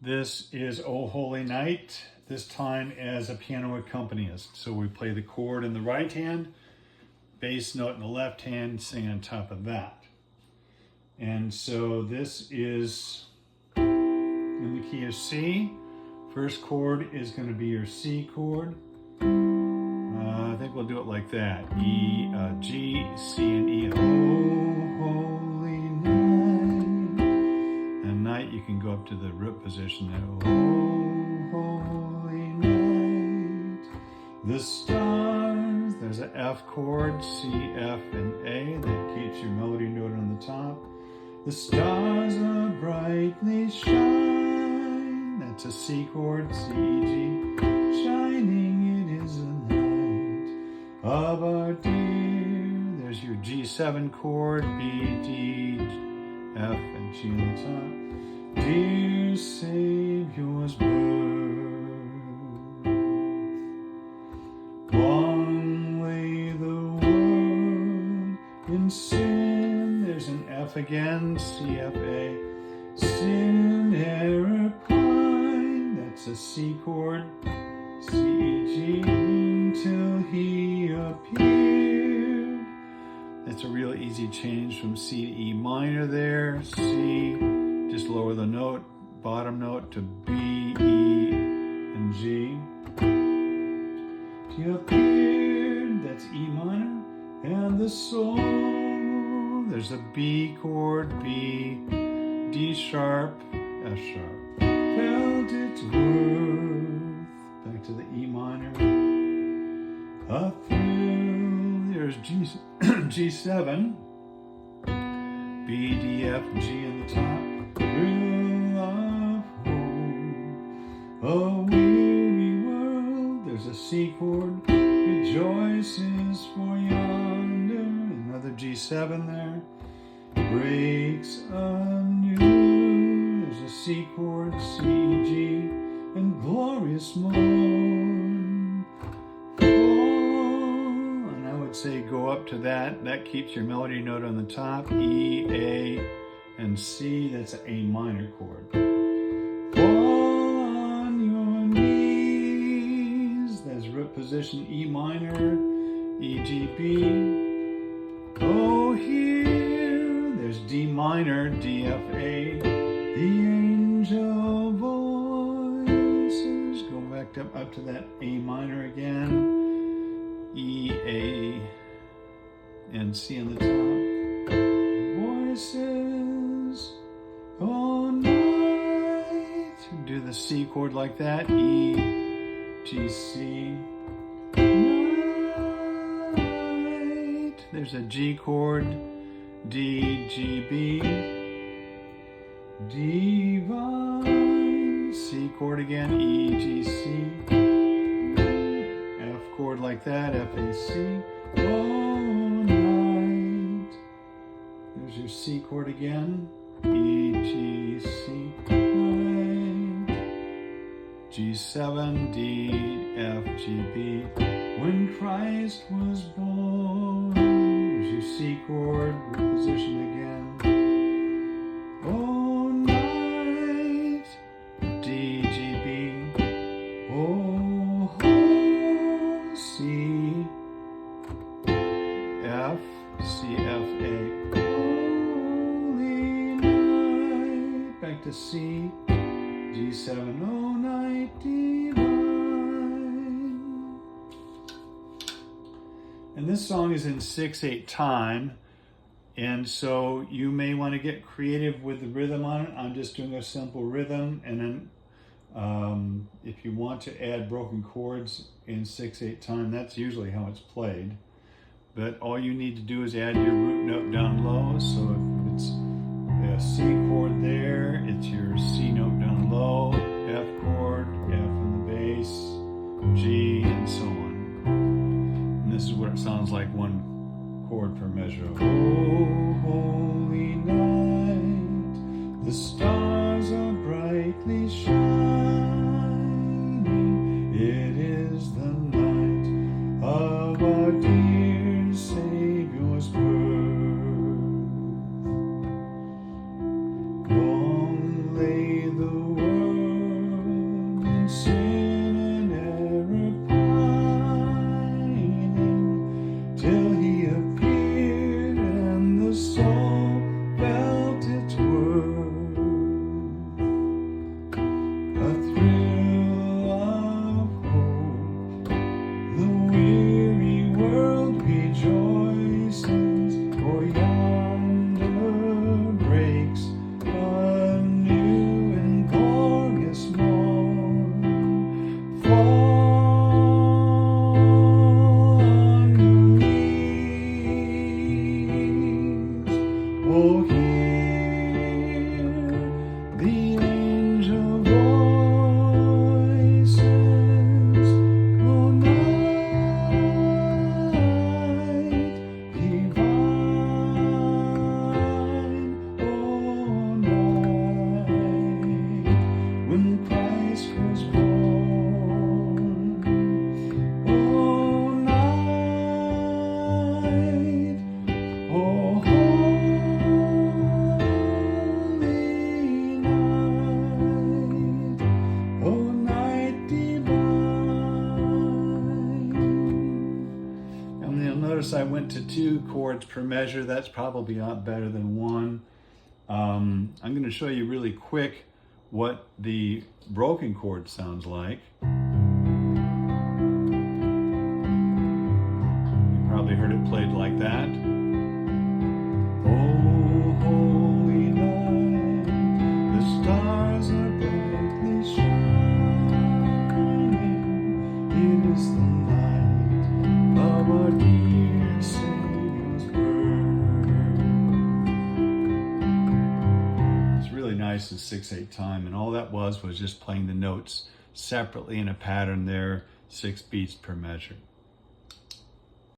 This is O Holy Night, this time as a piano accompanist. So we play the chord in the right hand, bass note in the left hand, sing on top of that. And so this is in the key of C. First chord is going to be your C chord. I think we'll do it like that. E, G, C, and E. Oh, holy night. And night, you can go up to the root position there. Oh, holy night. The stars, there's an F chord, C, F, and A. That keeps your melody note on the top. The stars are brightly shine. That's a C chord, C, E, G. Shining, it is a night of our dear. There's your G7 chord, B, D, F, and G on the top. Dear Savior's birth. Long lay the world in sin. There's an F again, C, F, A. Sin, error, pine. That's a C chord, C, E, G, until he appeared. That's a real easy change from C to E minor there. C, just lower the note, bottom note to B, E, and G. He appeared, that's E minor. And the soul, there's a B chord, B, D sharp, F sharp. Felt its worth. Back to the E minor. A thrill, there's G7. B, D, F, G in the top. Thrill of hope. A weary world, there's a C chord. Rejoices for yonder. Another G7 there. Breaks anew. There's a C chord, C, G, and glorious morn. Fall. And I would say go up to that. That keeps your melody note on the top. E, A, and C. That's an A minor chord. Fall on your knees. That's root position E minor, E, G, B. Oh, here, there's D minor, D, F, A. The angel voices. Go back up to that A minor again. E, A, and C on the top. Voices all night. Do the C chord like that. E, G, C. Night. There's a G chord. D, G, B. Divine. C chord again. E, G, C. F chord like that. F, A, C. All night. There's your C chord again. E, G, C. Night. G7, D, F, G, B. When Christ was born. There's your C chord. Position again. Oh, night. D, G, B. Oh, C, F, C, F, A. Holy night. Back to C, G7, oh night divine. And this song is in 6/8 time. And so you may want to get creative with the rhythm on it. I'm just doing a simple rhythm. And then if you want to add broken chords in 6/8 time, that's usually how it's played. But all you need to do is add your root note down low. So if it's a C chord there, it's your C note down low, F chord, F in the bass, G, and so on. And this is what it sounds like, one chord per measure. Oh, holy night, the stars are brightly shining. It is the night of our dear Savior's birth. Long lay the world sin and error pining, till he appeared and the soul felt its worth. A thrill of hope, the weary world rejoices, for yonder breaks a new and glorious morn. Fall on your knees, oh hear the angel voices, oh night divine, oh night when Christ was born, oh night, oh holy night, oh night divine. And you'll notice I went to 2 chords per measure. That's probably not better than 1. I'm going to show you really quick what the broken chord sounds like. You probably heard it played like that. Oh, holy night, the stars are brightly shining. It is the night of our dear Savior's birth. It's really nice in 6/8 time, and all that was just playing the notes separately in a pattern there, 6 beats per measure.